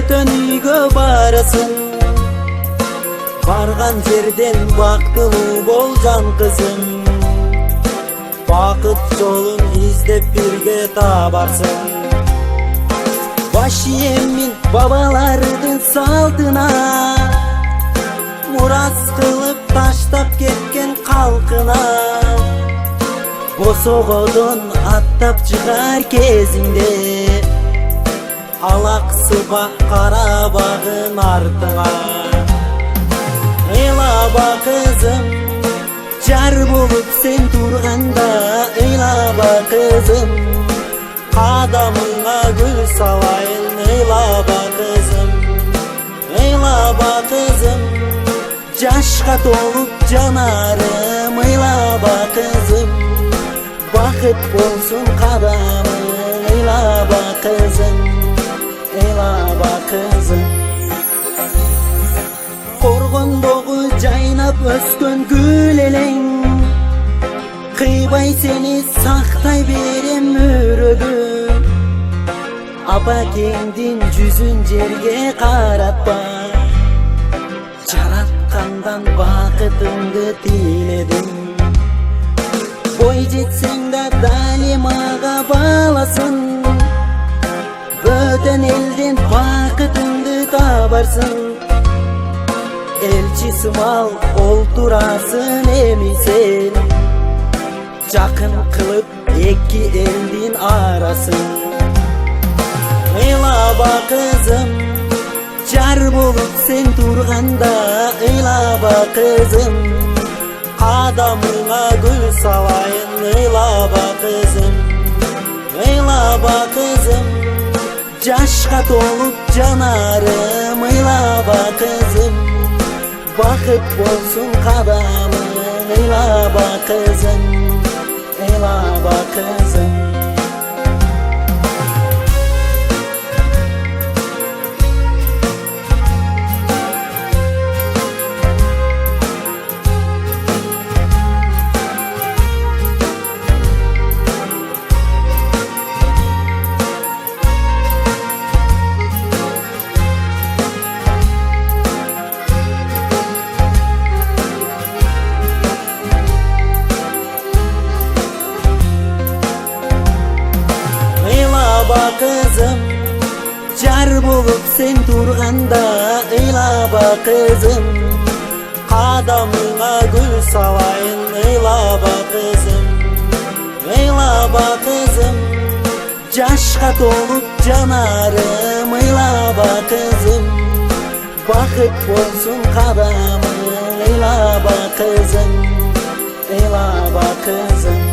бөтөн үйгө барасың. Барган жерден бактылуу бол жан кызым. Бакыт жолун издеп бирге табарсың. Баш ийемин бабалардын салтына, мурас кылып таштап кеткен калкына. Босогодон аттап чыгар кезиңде, алаксыба карабагын артыңа. Ыйлаба кызым, жар болуп сен турганда. Ыйлаба кызым, кадамыңа гүл салайын. Ыйлаба кызым, ыйлаба кызым, жашка толуп жанарым. Ыйлаба кызым, бакыт болсун кадамың. Ыйлаба кызым, ыйлаба кызым. Коргондогу жайнап өскөн гүл элең, кыйбай сени сактай берем өрөгө. Апакеңдин жүзүн жерге каратпа, жараткандан бакытыңды тиледим. Бой жетсең да дали мага баласын, бөтөн элден бакытыңды табарсың. Элчи сымал олтурасың эми сен, жакын кылып эки элдин арасын. Ыйлаба кызым, жар болуп сен турганда. Ыйлаба кызым, кадамыңа гүл салайын. Ыйлаба кызым, ыйлаба кызым, жашка толуп жанарым. Ыйлаба кызым, бакыт болсун кадамың. Ыйлаба кызым, ыйлаба кызым. Ыйлаба кызым, жар болуп сен турганда. Ыйлаба кызым, кадамыңа гүл салайын. Ыйлаба кызым, ыйлаба кызым, жашка толуп жанарым. Ыйлаба кызым, бакыт болсун кадамың. Ыйлаба кызым, ыйлаба кызым.